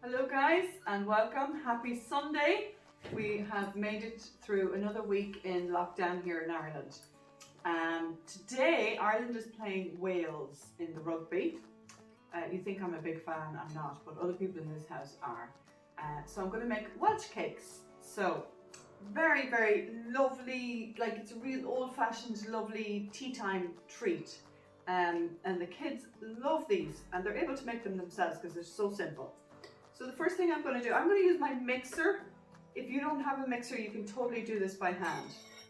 Hello guys and welcome. Happy Sunday. We have made it through another week in lockdown here in Ireland. Today Ireland is playing Wales in the rugby. You think I'm a big fan, I'm not, but other people in this house are. So I'm going to make Welsh cakes. So very, very lovely, like it's a real old-fashioned lovely tea time treat. And the kids love these and they're able to make them themselves because they're so simple. So the first thing I'm going to do, I'm going to use my mixer. If you don't have a mixer, you can totally do this by hand.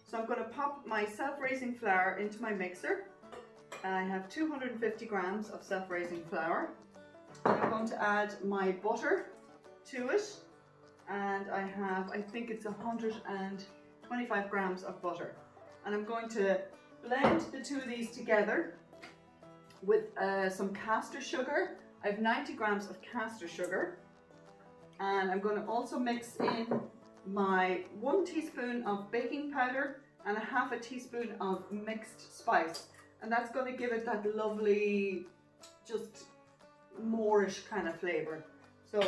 So I'm going to pop my self-raising flour into my mixer. I have 250 grams of self-raising flour. I'm going to add my butter to it. And I have, I think it's 125 grams of butter. And I'm going to blend the two of these together with some caster sugar. I have 90 grams of caster sugar. And I'm going to also mix in my 1 teaspoon of baking powder and a half a teaspoon of mixed spice. And that's going to give it that lovely, just Moorish kind of flavor. So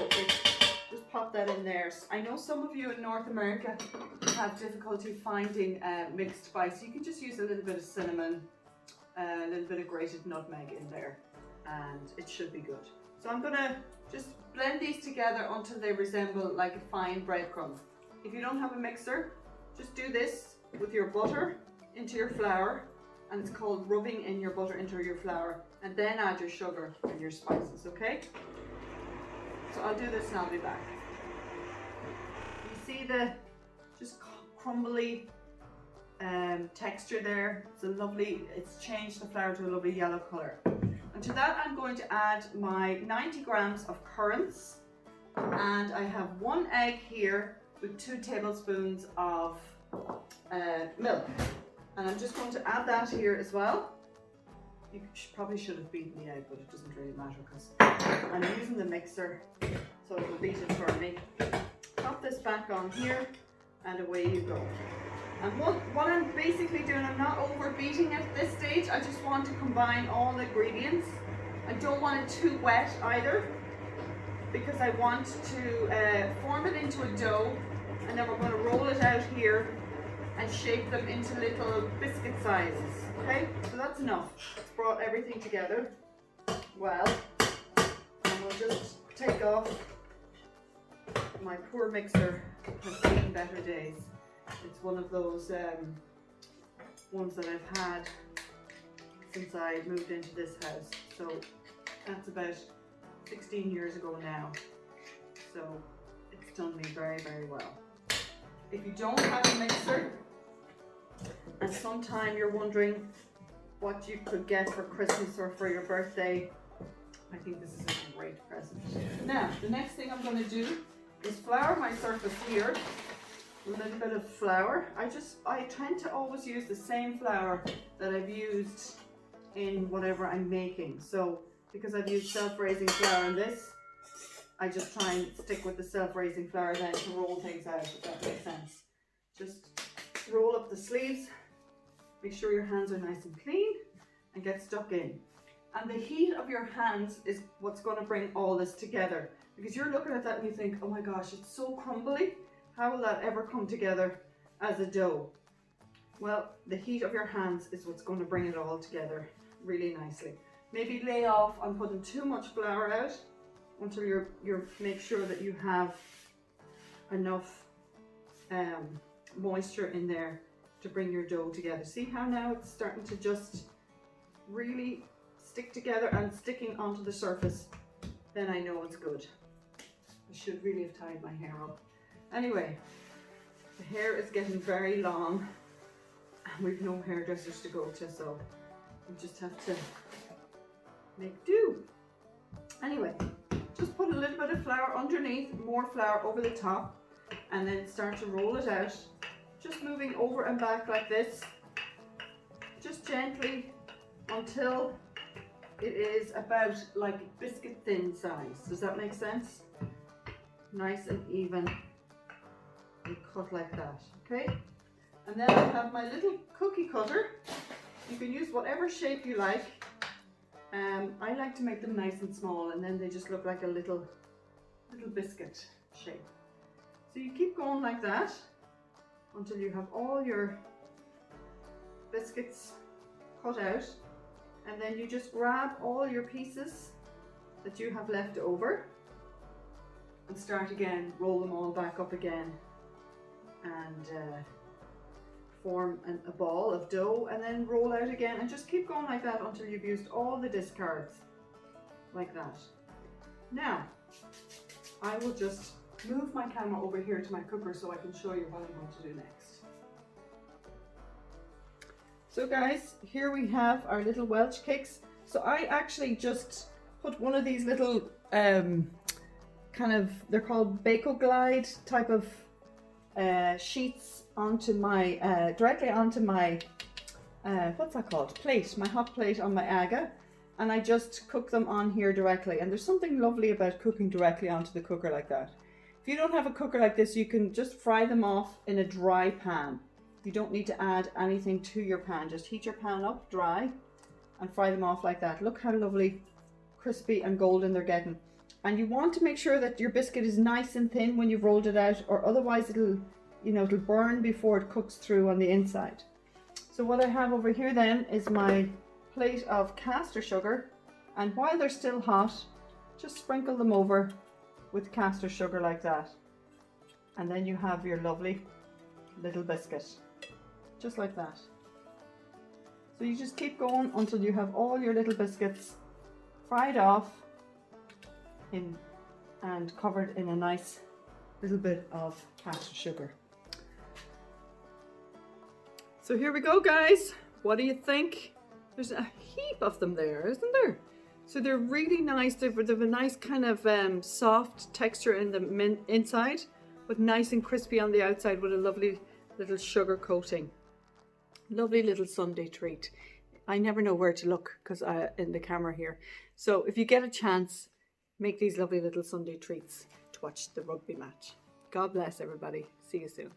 just pop that in there. I know some of you in North America have difficulty finding mixed spice. You can just use a little bit of cinnamon, a little bit of grated nutmeg in there, and it should be good. So I'm going to just blend these together until they resemble like a fine breadcrumb. If you don't have a mixer, just do this with your butter into your flour, and it's called rubbing in your butter into your flour, and then add your sugar and your spices, okay? So I'll do this and I'll be back. You see the just crumbly texture there? It's a lovely, it's changed the flour to a lovely yellow color. And to that I'm going to add my 90 grams of currants, and I have 1 egg here with 2 tablespoons of milk. And I'm just going to add that here as well. You probably should have beaten the egg, but it doesn't really matter because I'm using the mixer, so it will beat it for me. Pop this back on here and away you go. And what I'm basically doing, I'm not over beating it at this stage. I just want to combine all the ingredients. I don't want it too wet either, because I want to form it into a dough, and then we're going to roll it out here and shape them into little biscuit sizes. Okay, so that's enough. It's brought everything together well, and we'll just take off. My poor mixer has seen better days. It's one of those ones that I've had since I moved into this house. So that's about 16 years ago now. So it's done me very, very well. If you don't have a mixer, and sometime you're wondering what you could get for Christmas or for your birthday, I think this is a great present. Now, the next thing I'm going to do is flour my surface here. A little bit of flour. I tend to always use the same flour that I've used in whatever I'm making. So because I've used self-raising flour in this, I just try and stick with the self-raising flour then to roll things out, if that makes sense. Just roll up the sleeves, make sure your hands are nice and clean, and get stuck in. And the heat of your hands is what's going to bring all this together, because you're looking at that and you think, oh my gosh, it's so crumbly. How will that ever come together as a dough? Well, the heat of your hands is what's going to bring it all together really nicely. Maybe lay off on putting too much flour out until you make sure that you have enough moisture in there to bring your dough together. See how now it's starting to just really stick together and sticking onto the surface? Then I know it's good. I should really have tied my hair up. Anyway, the hair is getting very long and we've no hairdressers to go to, so we just have to make do. Anyway, just put a little bit of flour underneath, more flour over the top, and then start to roll it out. Just moving over and back like this, just gently until it is about like biscuit thin size. Does that make sense? Nice and even. And cut like that, okay? And then I have my little cookie cutter. You can use whatever shape you like. I like to make them nice and small, and then they just look like a little little biscuit shape. So you keep going like that until you have all your biscuits cut out, and then you just grab all your pieces that you have left over and start again, roll them all back up again, and form a ball of dough, and then roll out again, and just keep going like that until you've used all the discards like that. Now I will just move my camera over here to my cooker so I can show you what I'm going to do next. So guys, here we have our little Welsh cakes. So I actually just put one of these little kind of, they're called Bako Glide type of sheets onto my directly onto my what's that called, plate, my hot plate on my aga, and I just cook them on here directly. And there's something lovely about cooking directly onto the cooker like that. If you don't have a cooker like this, you can just fry them off in a dry pan. You don't need to add anything to your pan. Just heat your pan up dry and fry them off like that. Look how lovely, crispy and golden they're getting. And you want to make sure that your biscuit is nice and thin when you've rolled it out, or otherwise it'll, you know, it'll burn before it cooks through on the inside. So what I have over here then is my plate of caster sugar, and while they're still hot, just sprinkle them over with caster sugar like that. And then you have your lovely little biscuit, just like that. So you just keep going until you have all your little biscuits fried off in and covered in a nice little bit of caster sugar. So here we go, guys. What do you think? There's a heap of them there, isn't there? So they're really nice. They've a nice kind of soft texture in the inside, but nice and crispy on the outside with a lovely little sugar coating. Lovely little Sunday treat. I never know where to look because in the camera here. So if you get a chance, make these lovely little Sunday treats to watch the rugby match. God bless everybody. See you soon.